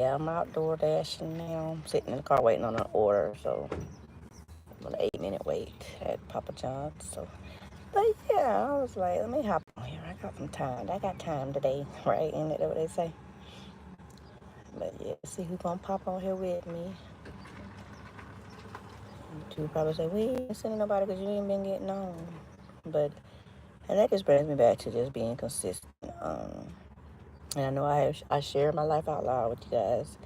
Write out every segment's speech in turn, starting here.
Yeah, I'm outdoor dashing now. I'm sitting in the car waiting on an order, so I'm on an 8-minute wait at Papa John's. So, but yeah, I was like, let me hop on here. I got some time. I got time today, right? Ain't that what they say? But yeah, see who's gonna pop on here with me. You probably say, we ain't sending nobody because you ain't been getting on. But, and that just brings me back to just being consistent. And I know I shared my life out loud with you guys.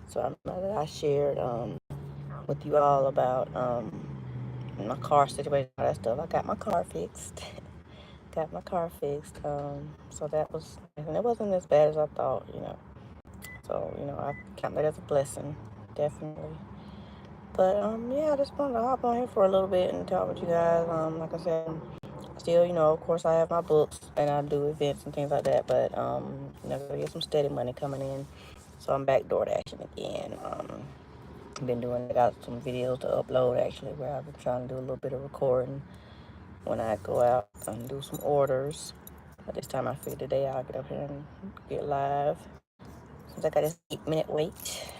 So I remember that I shared with you all about my car situation, all that stuff. I got my car fixed. got my car fixed. So that was, and it wasn't as bad as I thought, you know. So, you know, I count that as a blessing, definitely. But yeah, I just wanted to hop on here for a little bit and talk with you guys. Like I said, still, you know, of course, I have my books and I do events and things like that. But you know, I get some steady money coming in, so I'm back door dashing again. I've been doing. I got some videos to upload actually, where I've been trying to do a little bit of recording when I go out and do some orders. But this time I figured today I'll get up here and get live. Since I got this 8-minute wait,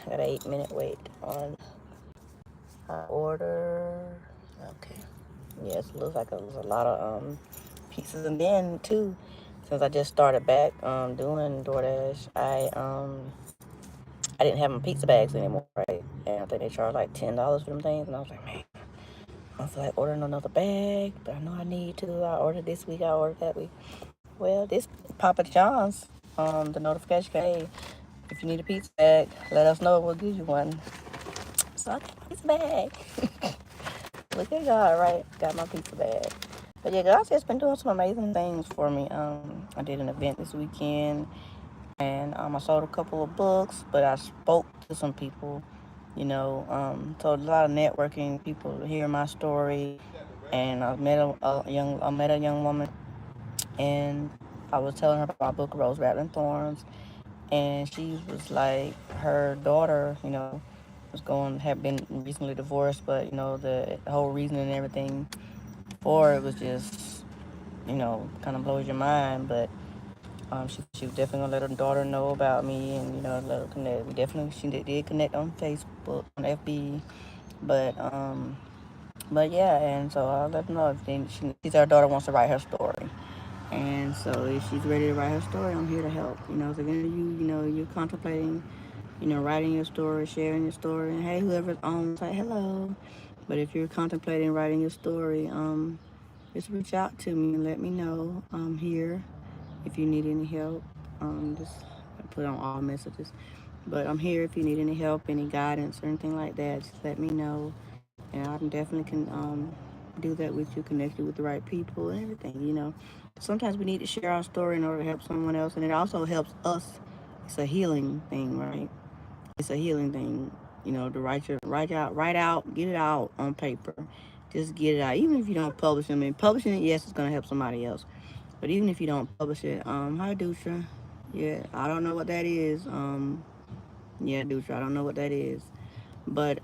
I got an 8-minute wait on order. Okay. Yes, it looks like there's a lot of pieces. And then too, since I just started back doing DoorDash, I didn't have my pizza bags anymore, right? And I think they charge like $10 for them things, and I was like, man, I don't feel like ordering another bag, but I know I need to. I ordered this week, I ordered that week. Well, this Papa John's, the notification came, hey, if you need a pizza bag, let us know. We'll give you one. So I got a pizza bag. Look at God, right? Got my pizza bag. But yeah, God's just been doing some amazing things for me. I did an event this weekend, and I sold a couple of books, but I spoke to some people, you know, so a lot of networking, people hear my story, and I met a young woman, and I was telling her about my book, Rose Wrapped in Thorns, and she was like, her daughter, you know, had been recently divorced, but you know, the whole reason and everything for it was just, you know, kind of blows your mind, but she was definitely gonna let her daughter know about me, and you know, let her connect. She did connect on Facebook, on FB, but but yeah, and so I let her know if she said her daughter wants to write her story, and so if she's ready to write her story, I'm here to help. You know, so if you know, you're contemplating, you know, writing your story, sharing your story, and hey, whoever's on, say hello. But if you're contemplating writing your story, just reach out to me and let me know. I'm here if you need any help. Just put on all messages. But I'm here if you need any help, any guidance, or anything like that. Just let me know, and I definitely can do that with you, connect you with the right people and everything. You know, sometimes we need to share our story in order to help someone else, and it also helps us. It's a healing thing, right? It's a healing thing. You know, to write out, get it out on paper. Just get it out. Even if you don't publish it, I mean, publishing it, yes, it's gonna help somebody else. But even if you don't publish it, hi Dutra. Yeah, I don't know what that is. Yeah, Dutra, I don't know what that is. But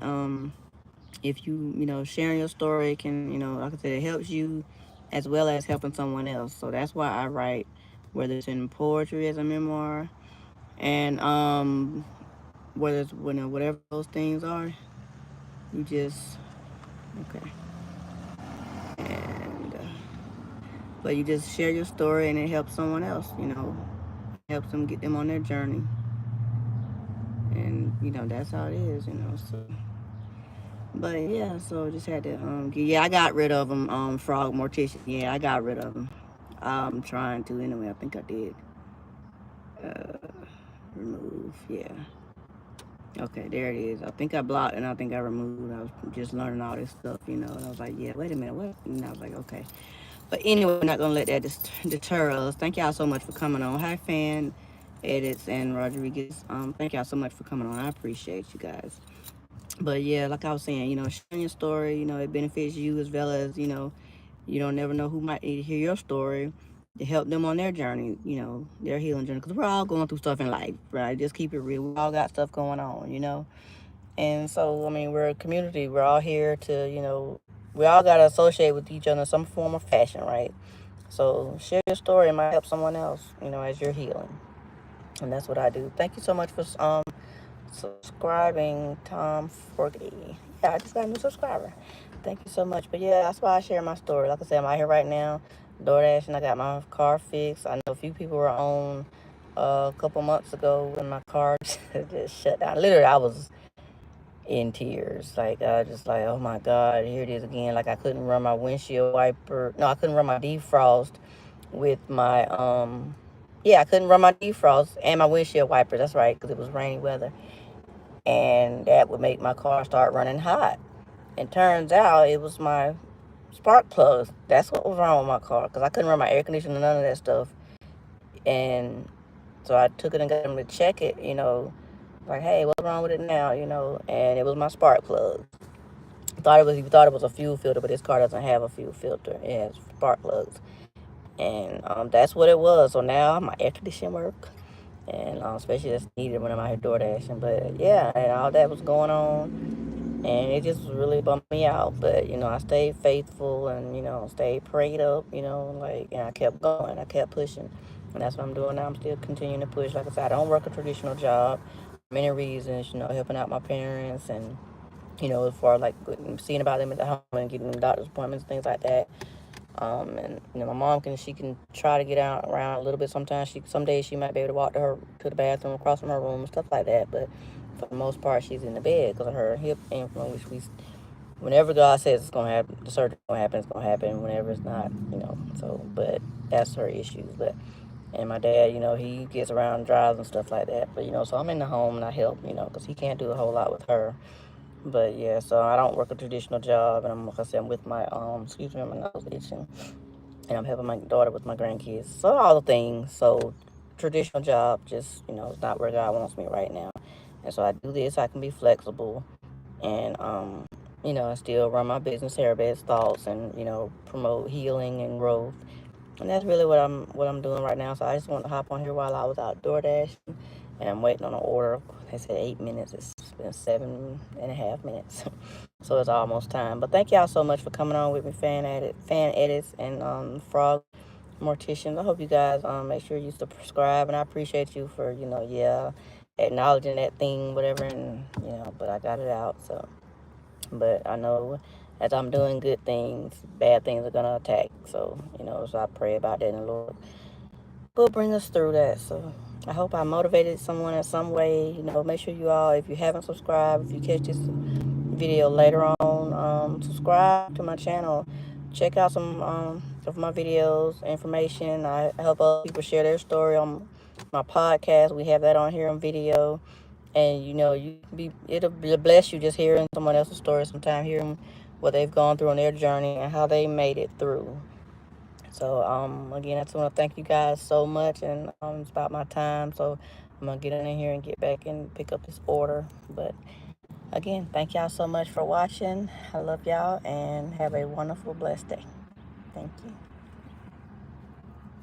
if you know, sharing your story can, you know, like I said, it helps you as well as helping someone else. So that's why I write, whether it's in poetry as a memoir, and whether it's, you know, whatever those things are, you just okay. And but you just share your story, and it helps someone else. You know, it helps them get them on their journey, and you know that's how it is. You know, so. But yeah, so just had to yeah, I got rid of them. Frog mortician. Yeah, I got rid of them. I'm trying to anyway. I think I did. Remove. Yeah. Okay, there it is. I think I blocked and I think I removed. I was just learning all this stuff, you know. And I was like, yeah, wait a minute, what? And I was like, okay. But anyway, we're not gonna let that deter us. Thank y'all so much for coming on. Hi, Fan Edits and Rodriguez. Thank y'all so much for coming on. I appreciate you guys. But yeah, like I was saying, you know, sharing your story, you know, it benefits you as well as, you don't never know who might need to hear your story to help them on their journey, you know, their healing journey. Because we're all going through stuff in life, right? Just keep it real. We all got stuff going on, you know. And so, I mean, we're a community. We're all here to, you know, we all got to associate with each other in some form or fashion, right? So share your story. It might help someone else, you know, as you're healing. And that's what I do. Thank you so much for subscribing, Tom Forgety. Yeah, I just got a new subscriber. Thank you so much. But yeah, that's why I share my story. Like I said, I'm out here right now, DoorDash, and I got my car fixed. I know a few people were on a couple months ago when my car just shut down. Literally, I was in tears. Like, I just like, oh my God, here it is again. Like, I couldn't run my windshield wiper. No, I couldn't run my defrost with my, yeah, I couldn't run my defrost and my windshield wipers. That's right, because it was rainy weather. And that would make my car start running hot. And turns out it was my spark plugs. That's what was wrong with my car, because I couldn't run my air conditioner, none of that stuff. And so I took it and got them to check it, like, hey, what's wrong with it now, and it was my spark plug. He thought it was a fuel filter, but this car doesn't have a fuel filter. It has spark plugs. And that's what it was. So now my air conditioning work, and especially that's needed when I'm out here door dashing. But yeah, and all that was going on, and it just really bummed me out. But I stayed faithful, and stayed prayed up. And I kept going, I kept pushing, and that's what I'm doing now. I'm still continuing to push. Like I said, I don't work a traditional job for many reasons. Helping out my parents, and as far as like seeing about them at the home and getting doctor's appointments, things like that. And my mom she can try to get out around a little bit. Sometimes some days she might be able to walk to the bathroom across from her room and stuff like that. But for the most part, she's in the bed because of her hip influence. Whenever God says it's gonna happen, the surgery's gonna happen. It's gonna happen. Whenever it's not, So, but that's her issues. But and my dad, he gets around and drives and stuff like that. But so I'm in the home and I help, because he can't do a whole lot with her. But yeah, so I don't work a traditional job, and like I said, I'm with my excuse me, my nose itching, and I'm helping my daughter with my grandkids. So all the things. So traditional job, just it's not where God wants me right now, and so I do this. I can be flexible, and I still run my business, Harobeds Thoughts, and promote healing and growth. And that's really what I'm doing right now. So I just want to hop on here while I was out DoorDash, and I'm waiting on an order. They said 8 minutes. It's been 7.5 minutes, so it's almost time. But thank y'all so much for coming on with me, fan edits, and frog morticians. I hope you guys make sure you subscribe, and I appreciate you for acknowledging that thing, whatever, and but I got it out. So, but I know as I'm doing good things, bad things are gonna attack. So so I pray about that, and the Lord will bring us through that. So I hope I motivated someone in some way. Make sure you all, if you haven't subscribed, if you catch this video later on, subscribe to my channel. Check out some of my videos, information. I help other people share their story on my podcast. We have that on here on video. And it'll bless you just hearing someone else's story sometime, hearing what they've gone through on their journey and how they made it through. So again, I just want to thank you guys so much, and it's about my time, so I'm gonna get in here and get back and pick up this order. But again, thank y'all so much for watching. I love y'all, and have a wonderful, blessed day. Thank you.